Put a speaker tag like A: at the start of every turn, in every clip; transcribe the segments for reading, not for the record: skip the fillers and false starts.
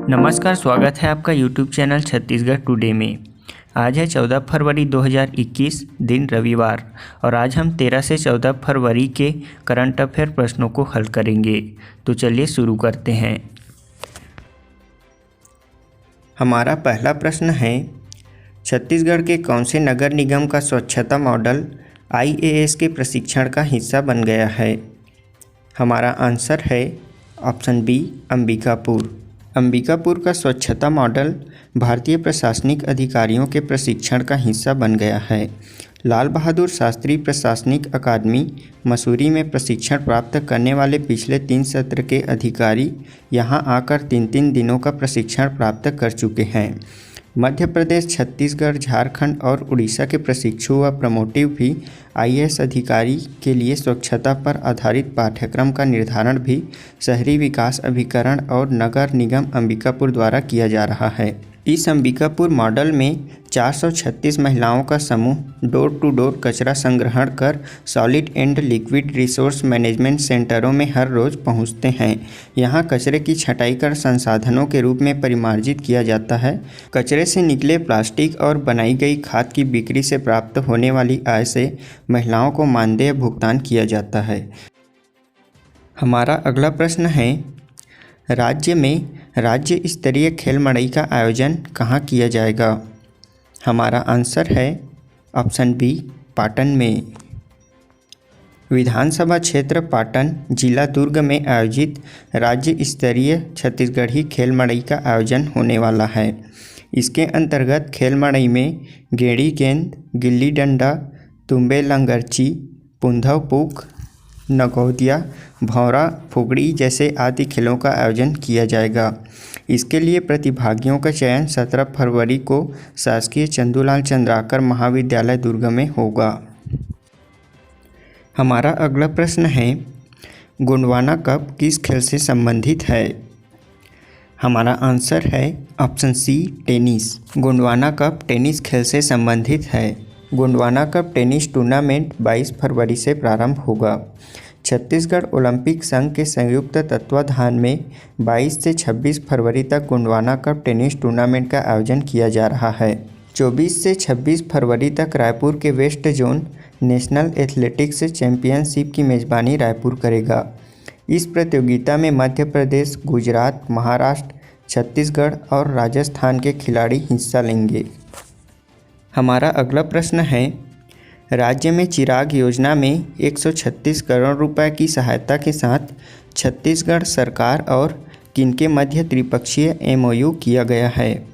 A: नमस्कार, स्वागत है आपका YouTube चैनल छत्तीसगढ़ टुडे में। आज है 14 फरवरी 2021, दिन रविवार, और आज हम 13 से 14 फरवरी के करंट अफेयर प्रश्नों को हल करेंगे। तो चलिए शुरू करते हैं। हमारा पहला प्रश्न है, छत्तीसगढ़ के कौन से नगर निगम का स्वच्छता मॉडल IAS के प्रशिक्षण का हिस्सा बन गया है? हमारा आंसर है ऑप्शन बी, अंबिकापुर। अंबिकापुर का स्वच्छता मॉडल भारतीय प्रशासनिक अधिकारियों के प्रशिक्षण का हिस्सा बन गया है। लाल बहादुर शास्त्री प्रशासनिक अकादमी मसूरी में प्रशिक्षण प्राप्त करने वाले पिछले 3 सत्र के अधिकारी यहां आकर 3 दिनों का प्रशिक्षण प्राप्त कर चुके हैं। मध्य प्रदेश, छत्तीसगढ़, झारखंड और उड़ीसा के प्रशिक्षु व प्रमोटिव भी IAS अधिकारी के लिए स्वच्छता पर आधारित पाठ्यक्रम का निर्धारण भी शहरी विकास अभिकरण और नगर निगम अंबिकापुर द्वारा किया जा रहा है। इस अंबिकापुर मॉडल में 436 महिलाओं का समूह डोर टू डोर कचरा संग्रहण कर solid and liquid resource management सेंटरों में हर रोज़ पहुंचते हैं। यहां कचरे की छँटाई कर संसाधनों के रूप में परिमार्जित किया जाता है। कचरे से निकले प्लास्टिक और बनाई गई खाद की बिक्री से प्राप्त होने वाली आय से महिलाओं को मानदेय भुगतान किया जाता है। हमारा अगला प्रश्न है, राज्य में राज्य स्तरीय खेल मड़ई का आयोजन कहाँ किया जाएगा? हमारा आंसर है ऑप्शन बी, पाटन में। विधानसभा क्षेत्र पाटन, जिला दुर्ग में आयोजित राज्य स्तरीय छत्तीसगढ़ी खेल मड़ई का आयोजन होने वाला है। इसके अंतर्गत खेल मड़ई में गेड़ी गेंद, गिल्ली डंडा, तुम्बे लंगरची, पुंधव पुक, नगौदिया, भौरा, फुगड़ी जैसे आदि खेलों का आयोजन किया जाएगा। इसके लिए प्रतिभागियों का चयन 17 फरवरी को शासकीय चंदूलाल चंद्राकर महाविद्यालय दुर्ग में होगा। हमारा अगला प्रश्न है, गोंडवाना कप किस खेल से संबंधित है? हमारा आंसर है option C, tennis. Gondwana cup tennis खेल से संबंधित है। गोंडवाना कप टेनिस टूर्नामेंट 22 फरवरी से प्रारंभ होगा। छत्तीसगढ़ ओलंपिक संघ के संयुक्त तत्वाधान में 22 से 26 फरवरी तक गोंडवाना कप टेनिस टूर्नामेंट का आयोजन किया जा रहा है। 24 से 26 फरवरी तक रायपुर के west zone national athletics championship की मेज़बानी रायपुर करेगा। इस प्रतियोगिता में मध्य प्रदेश, गुजरात, महाराष्ट्र, छत्तीसगढ़ और राजस्थान के खिलाड़ी हिस्सा लेंगे। हमारा अगला प्रश्न है, राज्य में चिराग योजना में 136 करोड़ रुपए की सहायता के साथ छत्तीसगढ़ सरकार और किनके मध्य त्रिपक्षीय MOU किया गया है?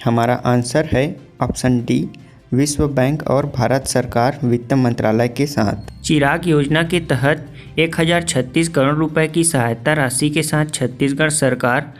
A: हमारा आंसर है ऑप्शन डी, विश्व बैंक और भारत सरकार वित्त मंत्रालय के साथ। चिराग योजना के तहत 1036 करोड़ रुपए की सहायता राशि के साथ छत्तीसगढ़ सरकार,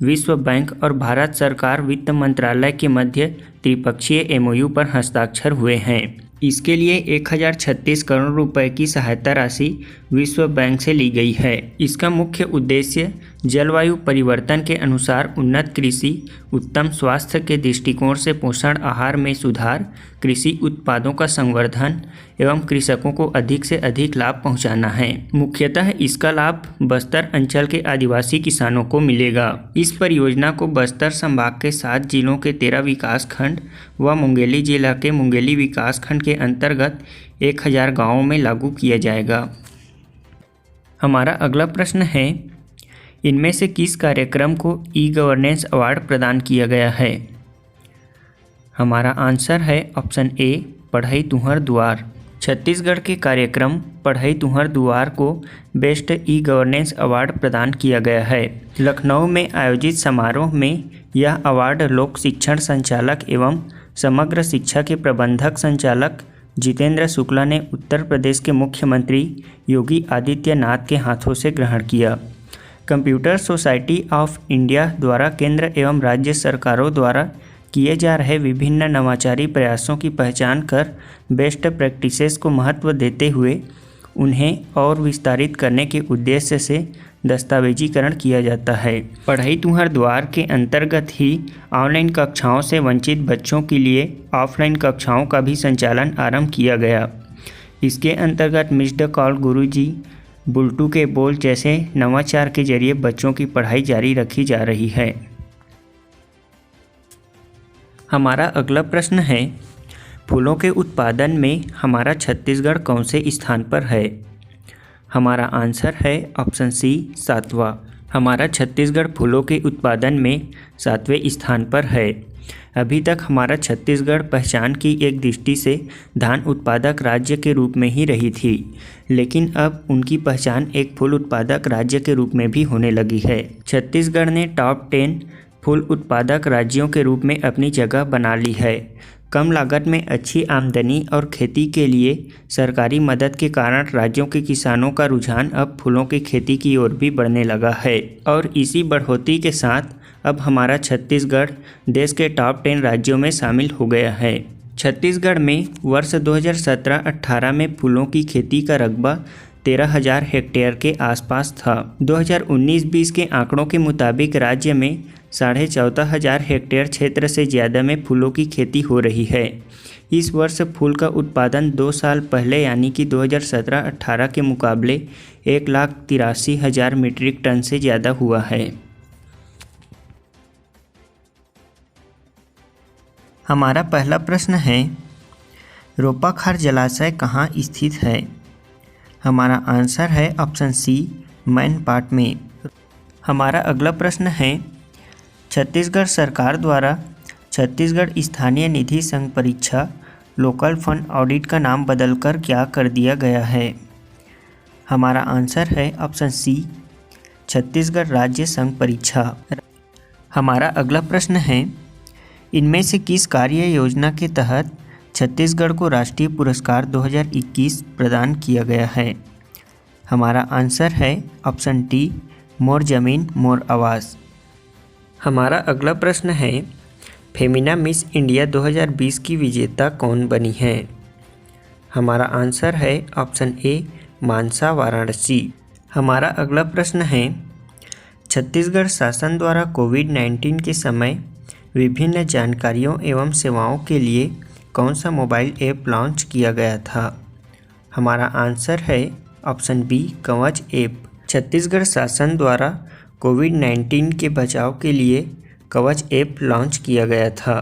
A: विश्व बैंक और भारत सरकार वित्त मंत्रालय के मध्य त्रिपक्षीय MOU पर हस्ताक्षर हुए हैं। इसके लिए 1036 करोड़ रुपए की सहायता राशि विश्व बैंक से ली गई है। इसका मुख्य उद्देश्य जलवायु परिवर्तन के अनुसार उन्नत कृषि, उत्तम स्वास्थ्य के दृष्टिकोण से पोषण आहार में सुधार, कृषि उत्पादों का संवर्धन एवं कृषकों को अधिक से अधिक लाभ पहुंचाना है। मुख्यतः इसका लाभ बस्तर अंचल के आदिवासी किसानों को मिलेगा। इस परियोजना को बस्तर संभाग के 7 जिलों के 13 विकास खंड व मुंगेली जिला के मुंगेली विकास खंड के अंतर्गत 1000 गाँवों में लागू किया जाएगा। हमारा अगला प्रश्न है, इनमें से किस कार्यक्रम को ई-गवर्नेंस अवार्ड प्रदान किया गया है? हमारा आंसर है ऑप्शन ए, पढ़ई तुहर दुआर। छत्तीसगढ़ के कार्यक्रम पढ़ई तुहर दुआर को बेस्ट ई-गवर्नेंस अवार्ड प्रदान किया गया है। लखनऊ में आयोजित समारोह में यह अवार्ड लोक शिक्षण संचालक एवं समग्र शिक्षा के प्रबंधक संचालक जितेंद्र शुक्ला ने उत्तर प्रदेश के मुख्यमंत्री योगी आदित्यनाथ के हाथों से ग्रहण किया। कंप्यूटर सोसाइटी ऑफ इंडिया द्वारा केंद्र एवं राज्य सरकारों द्वारा किए जा रहे विभिन्न नवाचारी प्रयासों की पहचान कर बेस्ट प्रैक्टिसेस को महत्व देते हुए उन्हें और विस्तारित करने के उद्देश्य से दस्तावेजीकरण किया जाता है। पढ़ई तुहर द्वार के अंतर्गत ही ऑनलाइन कक्षाओं से वंचित बच्चों के लिए ऑफलाइन कक्षाओं का भी संचालन आरंभ किया गया। इसके अंतर्गत मिस्ड कॉल गुरुजी, बुलटू के बोल जैसे नवाचार के जरिए बच्चों की पढ़ाई जारी रखी जा रही है। हमारा अगला प्रश्न है, फूलों के उत्पादन में हमारा छत्तीसगढ़ कौन से स्थान पर है? हमारा आंसर है ऑप्शन सी 7वां। हमारा छत्तीसगढ़ फूलों के उत्पादन में 7वें स्थान पर है। अभी तक हमारा छत्तीसगढ़ पहचान की एक दृष्टि से धान उत्पादक राज्य के रूप में ही रही थी, लेकिन अब उनकी पहचान एक फूल उत्पादक राज्य के रूप में भी होने लगी है। छत्तीसगढ़ ने टॉप 10 फूल उत्पादक राज्यों के रूप में अपनी जगह बना ली है। कम लागत में अच्छी आमदनी और खेती के लिए सरकारी मदद के कारण राज्यों के किसानों का रुझान अब फूलों की खेती की ओर भी बढ़ने लगा है और इसी बढ़ोतरी के साथ अब हमारा छत्तीसगढ़ देश के टॉप 10 राज्यों में शामिल हो गया है। छत्तीसगढ़ में वर्ष 2017-18 में फूलों की खेती का रकबा 13,000 हेक्टेयर के आसपास था। 2019-20 के आंकड़ों के मुताबिक राज्य में 14,500 हेक्टेयर क्षेत्र से ज़्यादा में फूलों की खेती हो रही है। इस वर्ष फूल का उत्पादन 2 साल पहले यानी कि 2017-18 के मुकाबले 1,83,000 मीट्रिक टन से ज़्यादा हुआ है। हमारा पहला प्रश्न है, रोपाखार जलाशय कहाँ स्थित है? हमारा आंसर है ऑप्शन सी मैनपाट में। हमारा अगला प्रश्न है, छत्तीसगढ़ सरकार द्वारा छत्तीसगढ़ स्थानीय निधि संघ परीक्षा लोकल फंड ऑडिट का नाम बदलकर क्या कर दिया गया है? हमारा आंसर है ऑप्शन सी छत्तीसगढ़ राज्य संघ परीक्षा। हमारा अगला प्रश्न है, इनमें से किस कार्य योजना के तहत छत्तीसगढ़ को राष्ट्रीय पुरस्कार 2021 प्रदान किया गया है? हमारा आंसर है ऑप्शन डी मोर ज़मीन मोर आवाज़। हमारा अगला प्रश्न है, फेमिना मिस इंडिया 2020 की विजेता कौन बनी है? हमारा आंसर है ऑप्शन ए मानसा वाराणसी। हमारा अगला प्रश्न है, छत्तीसगढ़ शासन द्वारा कोविड-19 के समय विभिन्न जानकारियों एवं सेवाओं के लिए कौन सा मोबाइल ऐप लॉन्च किया गया था? हमारा आंसर है ऑप्शन बी कवच ऐप। छत्तीसगढ़ शासन द्वारा कोविड-19 के बचाव के लिए कवच ऐप लॉन्च किया गया था।